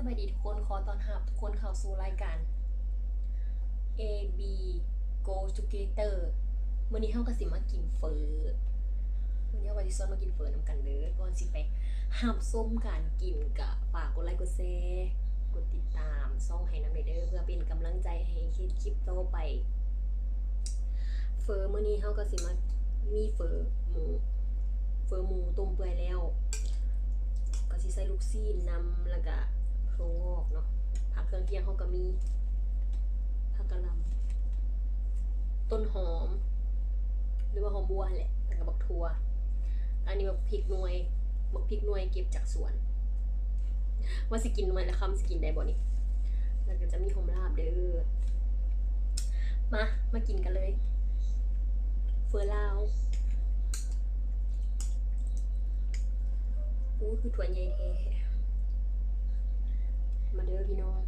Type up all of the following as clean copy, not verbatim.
สวัสดีทุกคนขอต้อนรับทุกคนเข้าสู่รายการ AB Go Together มื้อนี้เฮาก็สิมากินเฟอมื้อนี้ว่าสิชวนมากินเฟอนำกันเด้อก่อนสิไปรับชมการกินก็ฝากกดไลค์กดแชร์กดติดตามช่องให้นำเด้อเพื่อเป็นกำลังใจให้เฮ็ดคลิปต่อไปเฟอมื้อนี้เฮาก็สิมามีเฟอหมูต้มเปื่อยแล้วก็สิใส่ลูกชิ้นนำแล้วก็ถั่วงอกเนาะผักเครื่องเคียงเขาก็มีผักกะหล่ำต้นหอมหรือว่าหอมบัวแหละแล้วก็บักถั่วอันนี้บักพริกหน่วยเก็บจากสวนว่าสิกินหน่วยละคำสิกินได้บ่นี่แล้วก็จะมีหอมลาบเด้อมากินกันเลยเฟอลาวอู้คือถั่วใหญ่แท้มาเด้อพี่น้อง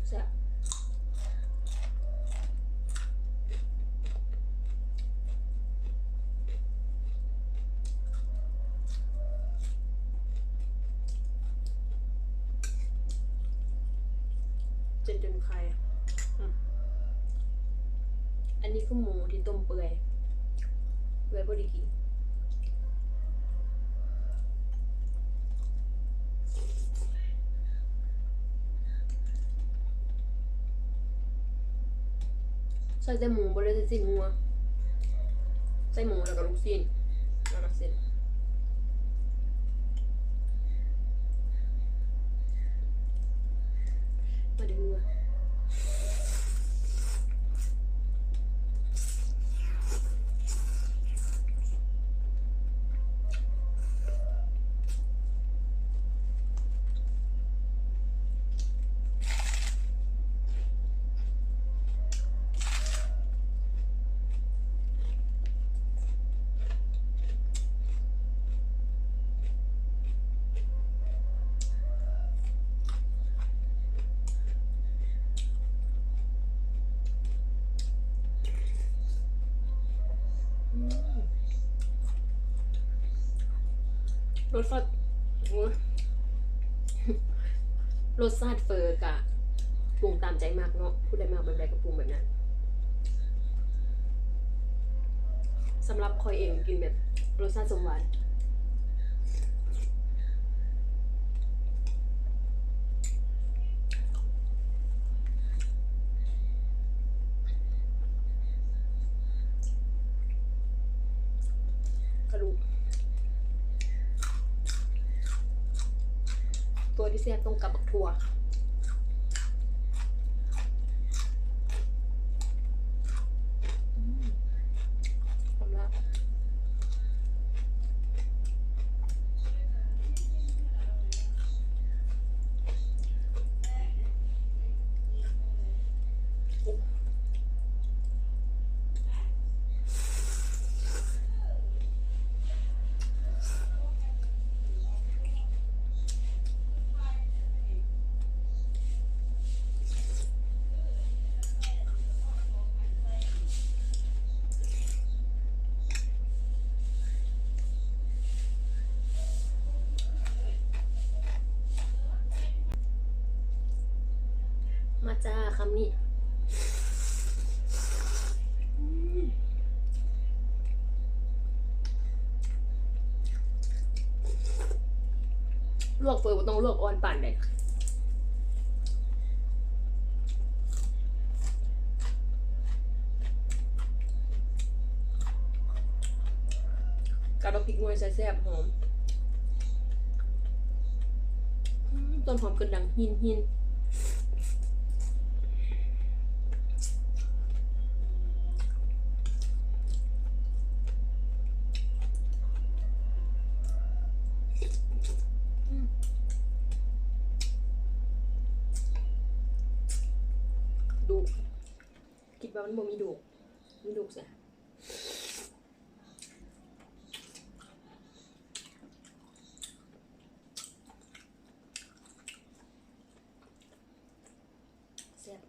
แซ่บจนใครอันนี้คือหมูที่ต้มเปื่อยพอดีกินใส่แต่หมูบ่ได้ใส่สิ้นงัวใส่หมูแล้วก็ลูกชิ้นแล้วก็เส้นมาเด้อรสชาติโอ้ยรสชาติเฟอกะปรุงตามใจมากเนาะผู้ใดมากแบบใดก็ปรุงแบบนั้นสำหรับคอยเองกินแบบรสชาติสมหวานกระดูกตัวที่แซ่บต้องกับบักถั่วความลับมาจ้าคำนี้ลวกเฟอบ่ต้องลวกอ่อนป่านใดกับพริกหน่วยใส่แซ่บหอมต้นหอมกระดังหินดูคิดว่ามันบ่มีดูใส่แซ่บ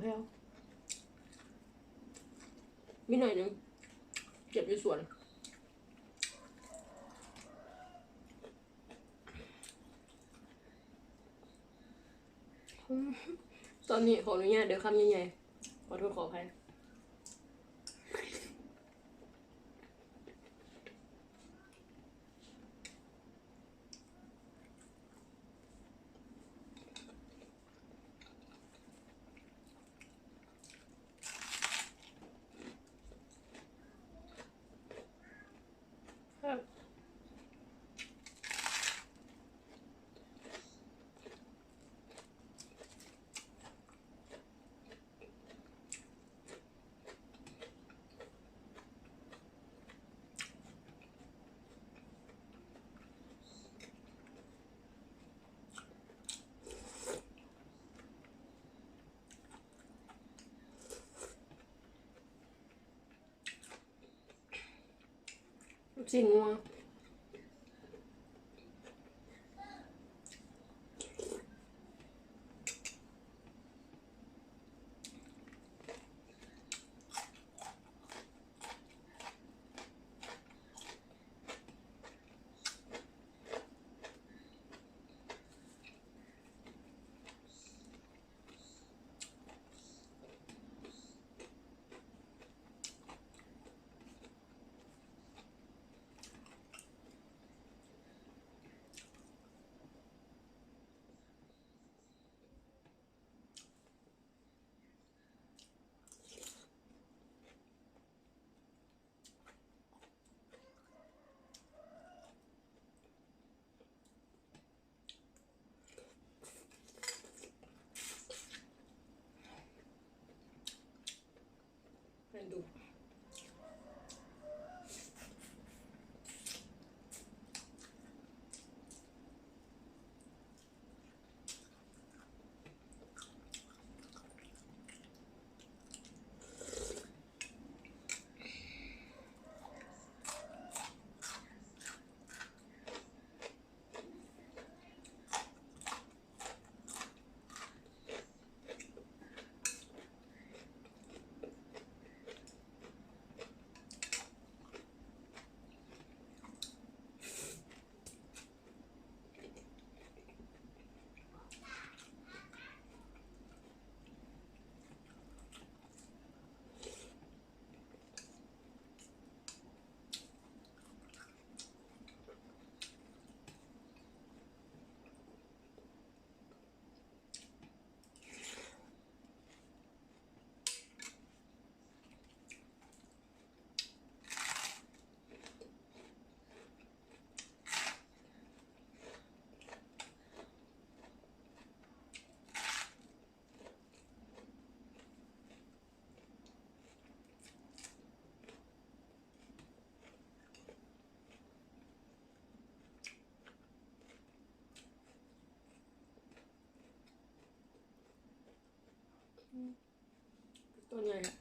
แพ้วมีหน่อยนึงเก็บอยู่สวนตอนนี้ขออนุญาตเดี๋ยวคำใหญ่ๆขอโทษขออภัยครับสีม่วงให้ดูตัวใหญ่อะ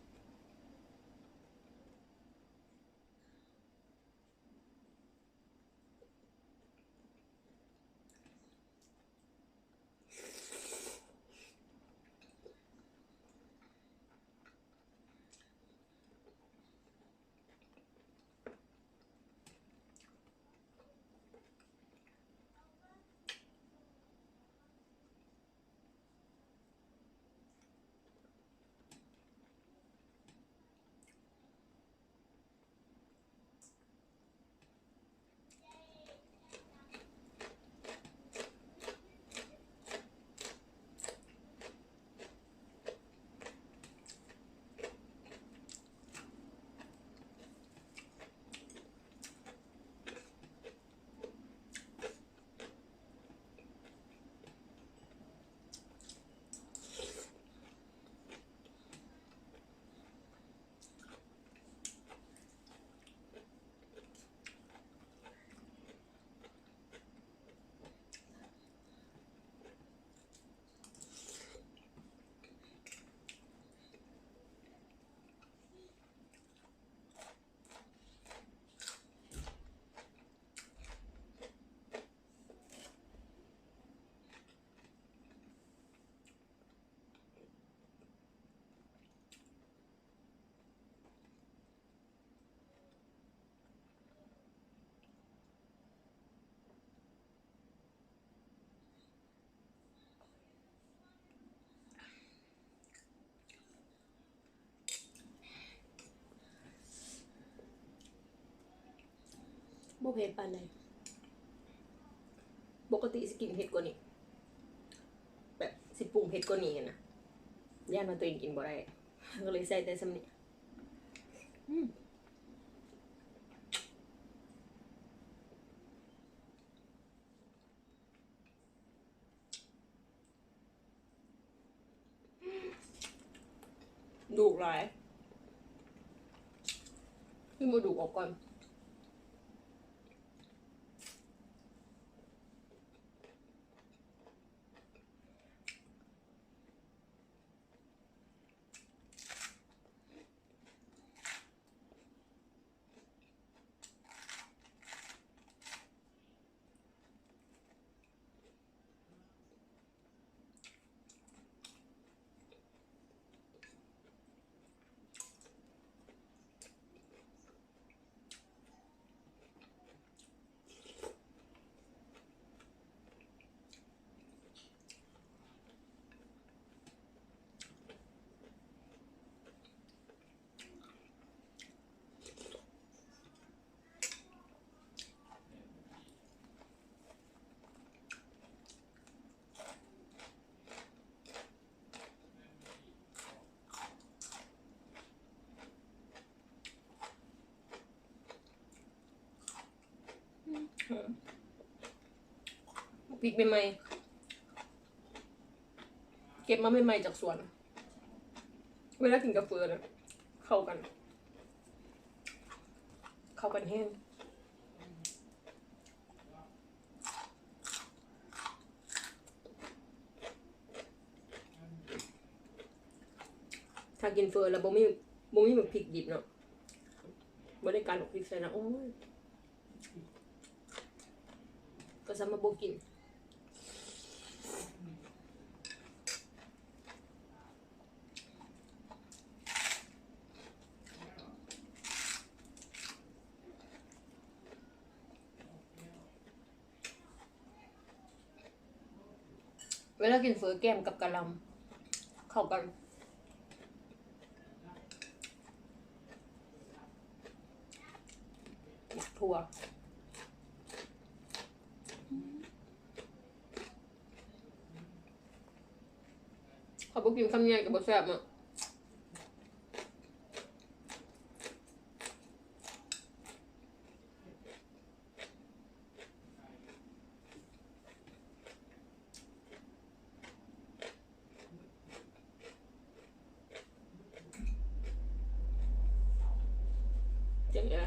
บ่เผ็ดปานใดปกติสิกินเผ็ดกว่านี้แบบสิปรุงเผ็ดกว่านี้นะย่านมาตัวเองกินบ่ได้ก็เลยใส่แต่สำนี้ดูหลายขึ้นมาดูออกก่อนพริกใหม่ๆเก็บมาใหม่ๆจากสวนเวลากินกาแฟนะเข้ากันแห้งถ้ากินเฟอร์แล้วบ่มีแบบพริกดิบเนาะบ่ได้การออกพริกใส่นะโอ้ยก็ซ้ำมาบ่กินเวลากินเฟอแก้มกับกะหล่ำเข้ากันถั่วเขาบอกกินคำใหญ่กับบะแซ่บอ่ะเจ๋งเลย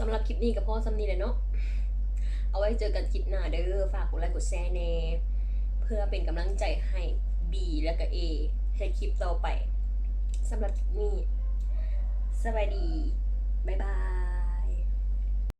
สำหรับคลิปนี้กับพ่อซ้ำนี้เลยเนาะเอาไว้เจอกันคลิปหน้าเด้อฝากกดไลค์กดแชร์แน่เพื่อเป็นกำลังใจให้ B และก็ A ให้คลิปต่อไปสำหรับคลิปนี้สวัสดีบ๊ายบาย